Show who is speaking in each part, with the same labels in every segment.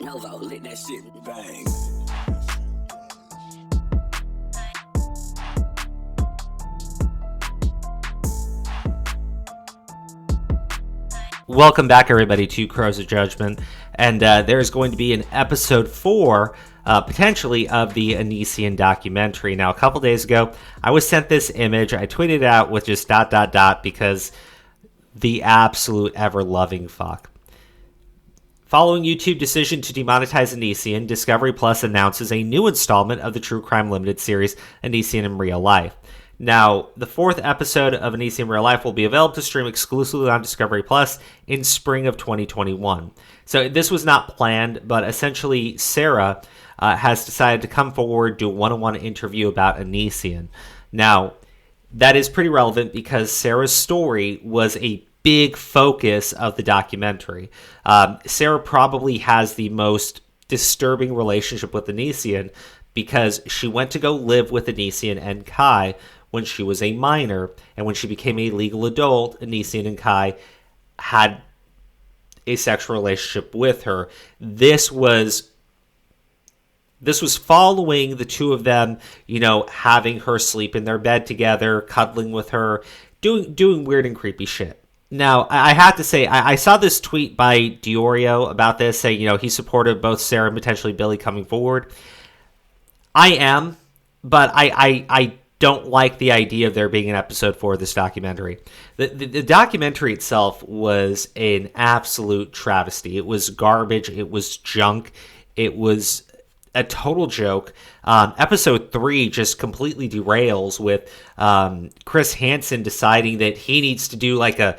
Speaker 1: Novo lit that shit bang.
Speaker 2: Welcome back, everybody, to Crows of Judgment, and there's going to be an episode 4, potentially, of the Onision documentary. Now, a couple days ago, I was sent this image. I tweeted it out with just ... because the absolute ever-loving fuck. Following YouTube decision to demonetize Onision, Discovery Plus announces a new installment of the True Crime Limited series, Onision in Real Life. Now, the 4th episode of Onision in Real Life will be available to stream exclusively on Discovery Plus in spring of 2021. So this was not planned, but essentially Sarah has decided to come forward, do a one-on-one interview about Onision. Now, that is pretty relevant because Sarah's story was a big focus of the documentary. Sarah probably has the most disturbing relationship with Onision because she went to go live with Onision and Kai when she was a minor, and when she became a legal adult, Onision and Kai had a sexual relationship with her. This was following the two of them, having her sleep in their bed together, cuddling with her, doing weird and creepy shit. Now, I have to say, I saw this tweet by Diorio about this, saying, he supported both Sarah and potentially Billy coming forward. I am, but I don't like the idea of there being an episode 4 of this documentary. The documentary itself was an absolute travesty. It was garbage. It was junk. It was a total joke. Episode 3 just completely derails with Chris Hansen deciding that he needs to do like a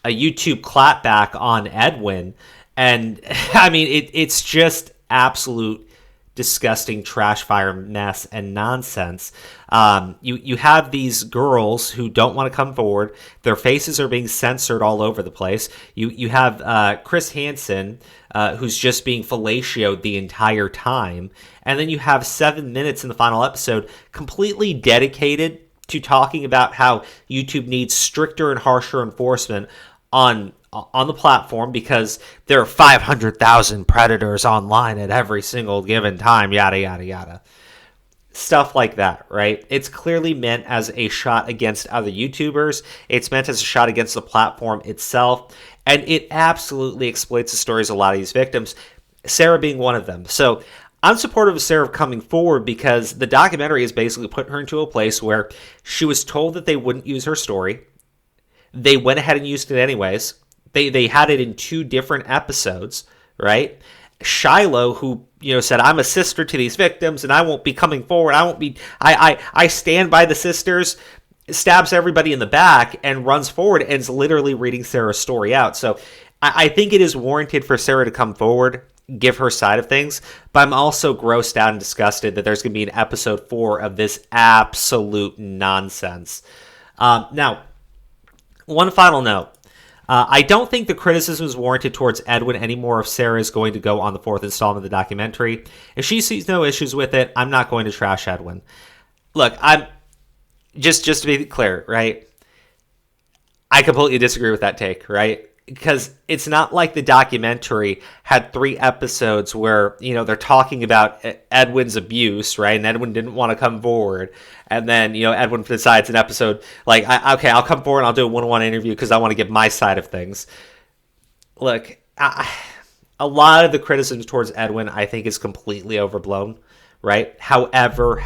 Speaker 2: YouTube clapback on Edwin. And I mean, it's just absolute disgusting trash fire mess and nonsense. You have these girls who don't want to come forward. Their faces are being censored all over the place. You have Chris Hansen, who's just being fellatioed the entire time. And then you have 7 minutes in the final episode completely dedicated to talking about how YouTube needs stricter and harsher enforcement on the platform because there are 500,000 predators online at every single given time, yada, yada, yada. Stuff like that, right? It's clearly meant as a shot against other YouTubers. It's meant as a shot against the platform itself. And it absolutely exploits the stories of a lot of these victims, Sarah being one of them. So I'm supportive of Sarah coming forward because the documentary is basically putting her into a place where she was told that they wouldn't use her story. They went ahead and used it anyways. They had it in 2 different episodes, right? Shiloh, who said, "I'm a sister to these victims, and I won't be coming forward. I stand by the sisters," stabs everybody in the back and runs forward and is literally reading Sarah's story out. So I think it is warranted for Sarah to come forward, give her side of things, but I'm also grossed out and disgusted that there's going to be an episode 4 of this absolute nonsense. Now, one final note. I don't think the criticism is warranted towards Edwin anymore if Sarah is going to go on the 4th installment of the documentary. If she sees no issues with it, I'm not going to trash Edwin. Look, I'm just to be clear, right? I completely disagree with that take, right? Because it's not like the documentary had 3 episodes where, they're talking about Edwin's abuse, right? And Edwin didn't want to come forward. And then, Edwin decides an episode, like, okay, I'll come forward and I'll do a one-on-one interview because I want to give my side of things. Look, a lot of the criticism towards Edwin, I think, is completely overblown, right? However,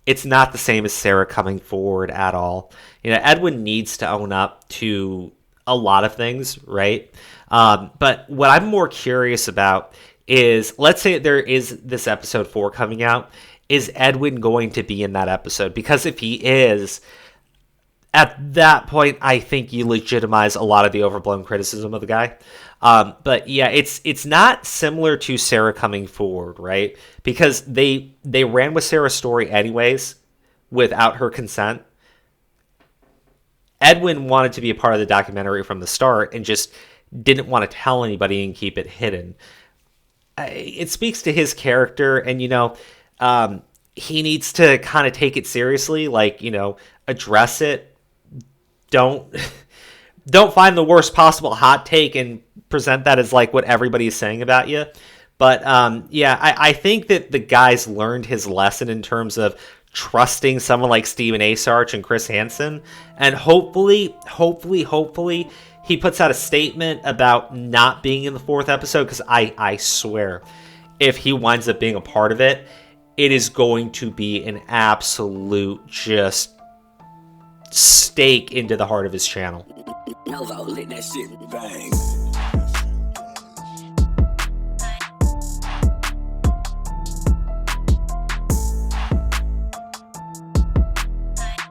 Speaker 2: it's not the same as Sarah coming forward at all. Edwin needs to own up to a lot of things, right? But what I'm more curious about is, let's say there is this episode 4 coming out. Is Edwin going to be in that episode? Because if he is, at that point, I think you legitimize a lot of the overblown criticism of the guy. But yeah, it's not similar to Sarah coming forward, right? Because they ran with Sarah's story anyways without her consent. Edwin wanted to be a part of the documentary from the start and just didn't want to tell anybody and keep it hidden. It speaks to his character, and he needs to kind of take it seriously, like, address it. Don't find the worst possible hot take and present that as like what everybody's saying about you. But yeah, I think that the guy's learned his lesson in terms of trusting someone like Steven A. Sarch and Chris Hansen. And hopefully, he puts out a statement about not being in the 4th episode, because I swear, if he winds up being a part of it, it is going to be an absolute just stake into the heart of his channel.
Speaker 1: Nova, let that shit bang.